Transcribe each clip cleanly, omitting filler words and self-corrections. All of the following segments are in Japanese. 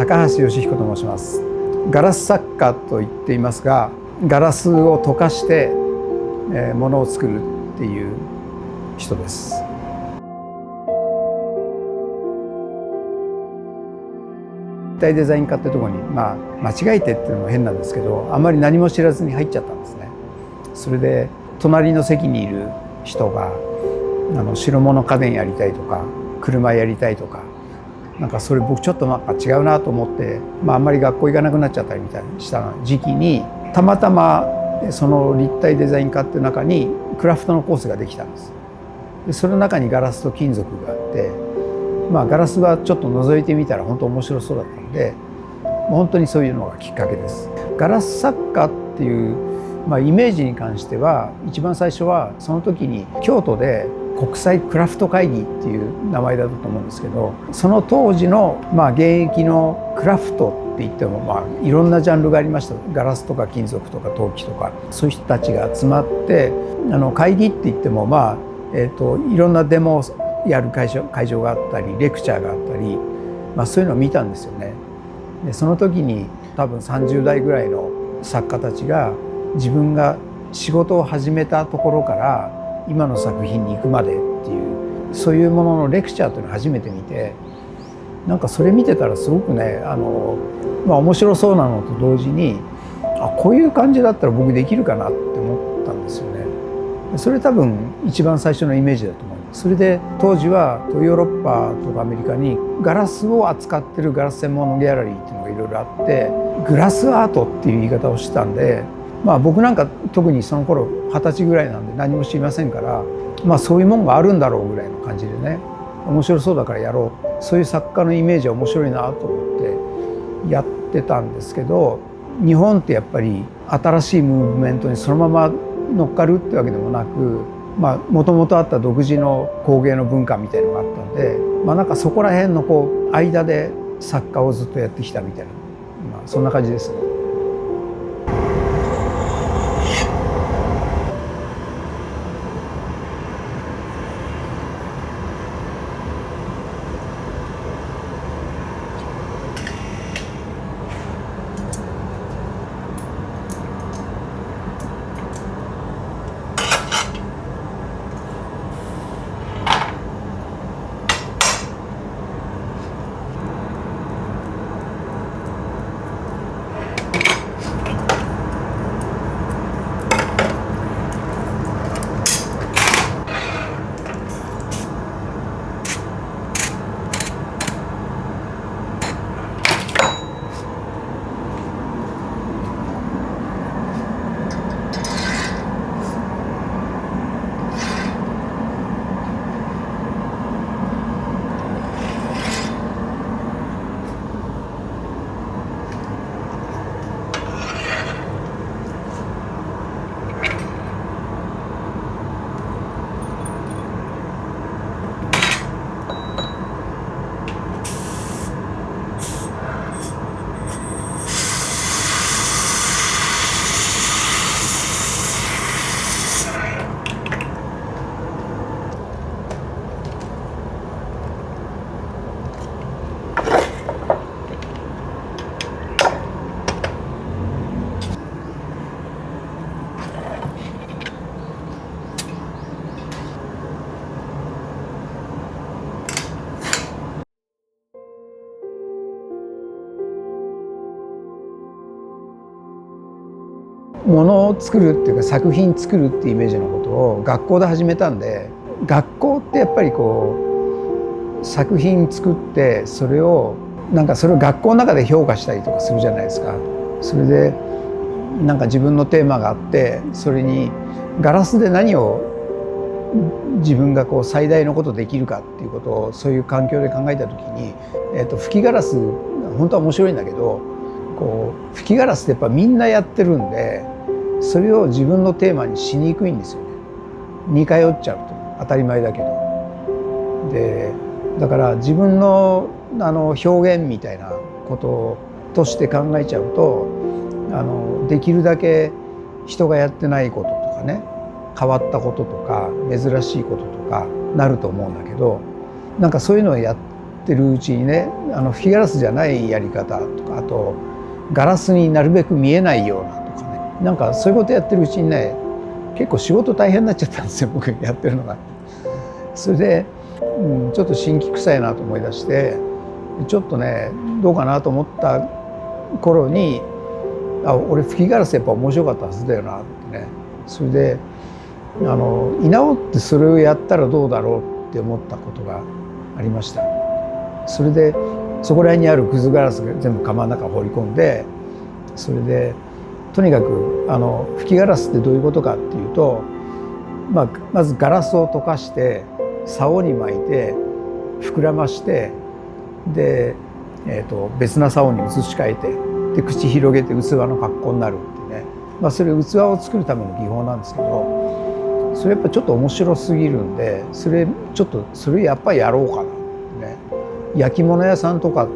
高橋義彦と申します。ガラス作家と言っていますが、ガラスを溶かしてものを作るっていう人です。立体デザイン科ってところに、間違えてっていうのも変なんですけど、あまり何も知らずに入っちゃったんですね。それで隣の席にいる人が白物家電やりたいとか車やりたいとか、なんかそれ僕ちょっと違うなと思って、あんまり学校行かなくなっちゃったりみたいにした時期に、たまたまその立体デザイン科っていう中にクラフトのコースができたんです。でその中にガラスと金属があって、ガラスはちょっと覗いてみたら本当面白そうだったので、本当にそういうのがきっかけです。ガラス作家っていう、イメージに関しては、一番最初はその時に京都で国際クラフト会議っていう名前だったと思うんですけど、その当時の現役のクラフトって言ってもいろんなジャンルがありました。ガラスとか金属とか陶器とか、そういう人たちが集まって、会議って言ってもいろんなデモをやる会場があったり、レクチャーがあったり、そういうのを見たんですよね。でその時に多分30代ぐらいの作家たちが、自分が仕事を始めたところから今の作品に行くまでっていう、そういうもののレクチャーというのを初めて見て、なんかそれ見てたらすごくね、面白そうなのと同時に、こういう感じだったら僕できるかなって思ったんですよね。それ多分一番最初のイメージだと思います。それで当時はヨーロッパとかアメリカにガラスを扱ってるガラス専門のギャラリーっていうのがいろいろあって、グラスアートっていう言い方をしてたんで、僕なんか特にその頃20歳ぐらいなんで何も知りませんから、そういうもんがあるんだろうぐらいの感じでね、面白そうだからやろう、そういう作家のイメージは面白いなと思ってやってたんですけど、日本ってやっぱり新しいムーブメントにそのまま乗っかるってわけでもなく、もともとあった独自の工芸の文化みたいのがあったんで、なんかそこら辺の間で作家をずっとやってきたみたいな、そんな感じですね。ものを作るっていうか作品作るっていうイメージのことを学校で始めたんで、学校ってやっぱり作品作ってそれを学校の中で評価したりとかするじゃないですか。それで自分のテーマがあって、それにガラスで何を自分が最大のことできるかっていうことを、そういう環境で考えた時に、吹きガラス本当は面白いんだけど、吹きガラスってやっぱみんなやってるんで、それを自分のテーマにしにくいんですよね。似通っちゃうと当たり前だけど。でだから自分の表現みたいなこととして考えちゃうと、できるだけ人がやってないこととかね、変わったこととか珍しいこととかなると思うんだけど、そういうのをやっってるうちにね、吹きガラスじゃないやり方とか、あとガラスになるべく見えないようなとかね、なんかそういうことやってるうちにね、結構仕事大変になっちゃったんですよ、僕やってるのが。それで、ちょっと新規臭いなと思い出して、ちょっとねどうかなと思った頃に、俺吹きガラスやっぱ面白かったはずだよなってね。それで居直ってそれをやったらどうだろうって思ったことがありました。それでそこら辺にあるくずガラスが全部窯の中放り込んで、それでとにかく吹きガラスってどういうことかっていうと、まずガラスを溶かして竿に巻いて膨らまして、で、別な竿に移し替えて、で口広げて器の格好になるってね、それ器を作るための技法なんですけど、それやっぱちょっと面白すぎるんで、それやっぱりやろうかなってね。焼き物屋さんとか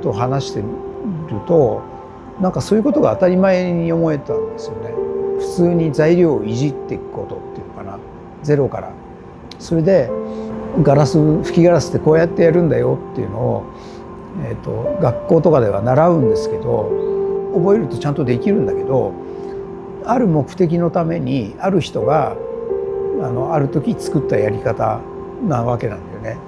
と話してると、なんかそういうことが当たり前に思えたんですよね。普通に材料をいじっていくことっていうのかな、ゼロから。それで吹きガラスってこうやってやるんだよっていうのを、学校とかでは習うんですけど、覚えるとちゃんとできるんだけど、ある目的のためにある人がある時作ったやり方なわけなんだよね。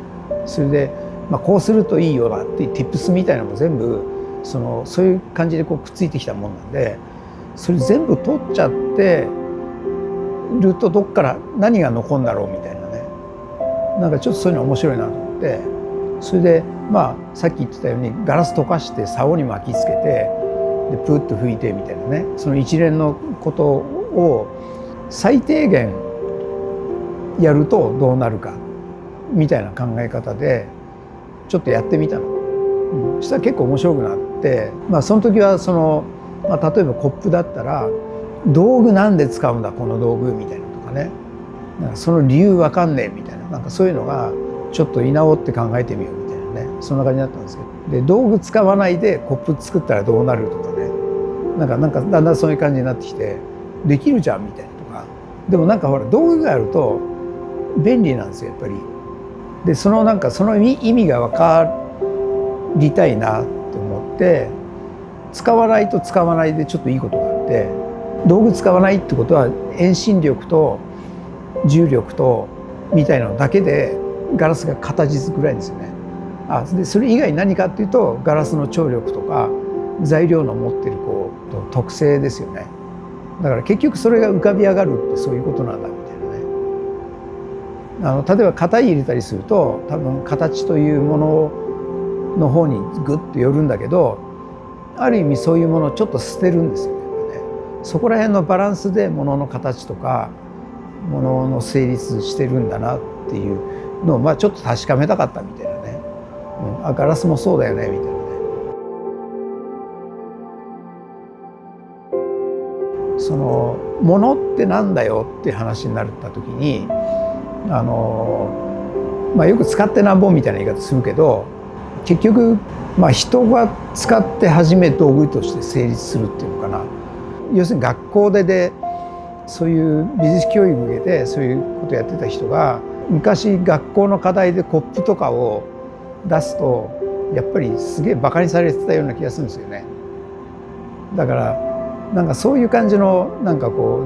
それで、こうするといいよなっていう tips みたいなのも全部そういう感じでこうくっついてきたもんなんで、それ全部取っちゃってるとどっから何が残るんだろうみたいなね、なんかちょっとそういうの面白いなと思って、それでさっき言ってたようにガラス溶かして竿に巻きつけて、でプーッと吹いてみたいなね、その一連のことを最低限やるとどうなるかみたいな考え方でちょっとやってみたの。そしたら結構面白くなって、その時は例えばコップだったら道具なんで使うんだこの道具みたいなとかね、なんかその理由わかんねえみたいな、なんかそういうのがちょっと居直って考えてみようみたいなね、そんな感じだったんですけど、で道具使わないでコップ作ったらどうなるとかね、なんかだんだんそういう感じになってきて、できるじゃんみたいなとか。でもなんかほら道具があると便利なんですよやっぱり。でその意味が分かりたいなと思って、使わないと使わないでちょっといいことがあって、道具使わないってことは遠心力と重力とみたいなのだけでガラスが形作られるんですよね。でそれ以外何かっていうとガラスの張力とか材料の持ってる特性ですよね。だから結局それが浮かび上がるってそういうことなんだみたいなね。例えば型入れたりすると多分形というものの方にグッと寄るんだけど、ある意味そういうものをちょっと捨てるんですよね。そこら辺のバランスでものの形とかものの成立してるんだなっていうのをちょっと確かめたかったみたいなね。ガラスもそうだよねみたいなね。ものってなんだよって話になった時によく使ってなんぼみたいな言い方するけど、結局人が使って初め道具として成立するっていうのかな。要するに学校でそういう美術教育を受けてそういうことをやってた人が、昔学校の課題でコップとかを出すとやっぱりすげえバカにされてたような気がするんですよね。だからなんかそういう感じの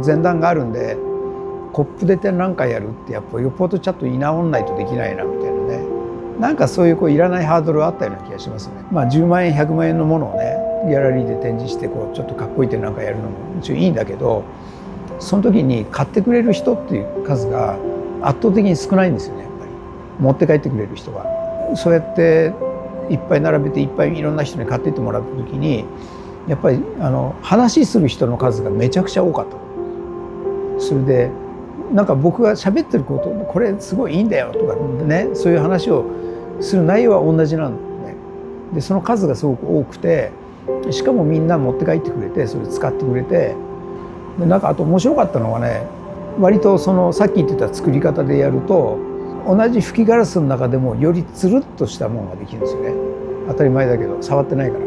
前段があるんで、コップで展覧会やるってやっぱよっぽどちゃんと居直んないとできないなみたいなね、なんかそういういらないハードルあったような気がしますね。10万円100万円のものをねギャラリーで展示してちょっとかっこいい展覧会やるのももちろんいいんだけど、その時に買ってくれる人っていう数が圧倒的に少ないんですよね。やっぱり持って帰ってくれる人が。そうやっていっぱい並べていっぱいいろんな人に買っていってもらった時に、やっぱり話する人の数がめちゃくちゃ多かった。それでなんか僕が喋ってることこれすごいいいんだよとかね、そういう話をする内容は同じなんだね。でその数がすごく多くて、しかもみんな持って帰ってくれてそれ使ってくれて、でなんかあと面白かったのがね、割とさっき言ってた作り方でやると同じ吹きガラスの中でもよりつるっとしたものができるんですよね。当たり前だけど触ってないから。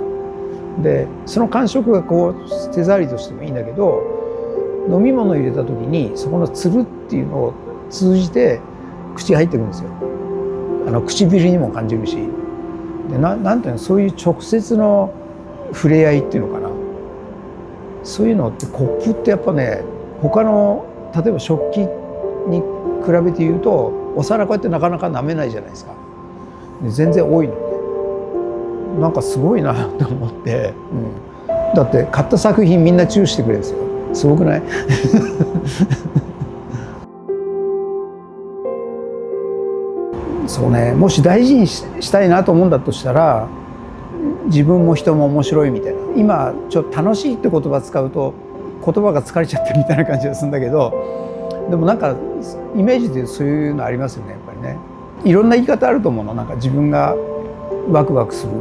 でその感触が手触りとしてもいいんだけど、飲み物を入れた時にそこのつるっていうのを通じて口に入ってくるんですよ。唇にも感じるし、でなんていうの、そういう直接の触れ合いっていうのかな、そういうのってコップってやっぱね、他の例えば食器に比べて言うとお皿こうやってなかなか舐めないじゃないですか。で全然多いので、なんかすごいなと思って、だって買った作品みんなチューしてくれるんですよ。すごくない？そうね、もし大事にしたいなと思うんだとしたら、自分も人も面白いみたいな。今ちょっと楽しいって言葉使うと言葉が疲れちゃってるみたいな感じがするんだけど、でもなんかイメージでそういうのありますよね、やっぱりね。いろんな言い方あると思うの。なんか自分がワクワクする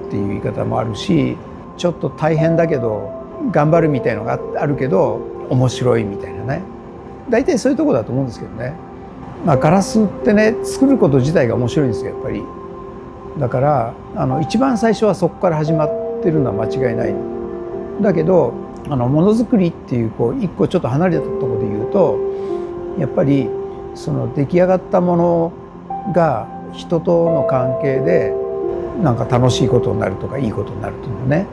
っていう言い方もあるし、ちょっと大変だけど頑張るみたいのがあるけど面白いみたいなね。大体そういうところだと思うんですけどね。まあ、ガラスってね、作ること自体が面白いんですよ、やっぱり。だから一番最初はそこから始まってるのは間違いない。だけどものづくりっていう一個ちょっと離れたところで言うと、やっぱりその出来上がったものが人との関係でなんか楽しいことになるとかいいことになるというのね、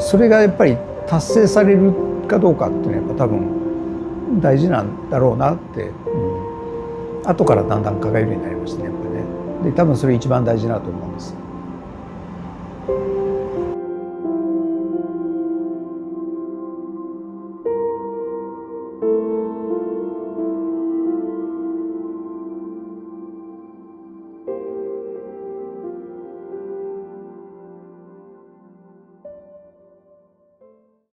それがやっぱり達成されるかどうかっていうのはやっぱ多分大事なんだろうなって、後からだんだん考えるようになりましたね、やっぱりね。で多分それ一番大事だと思うんです。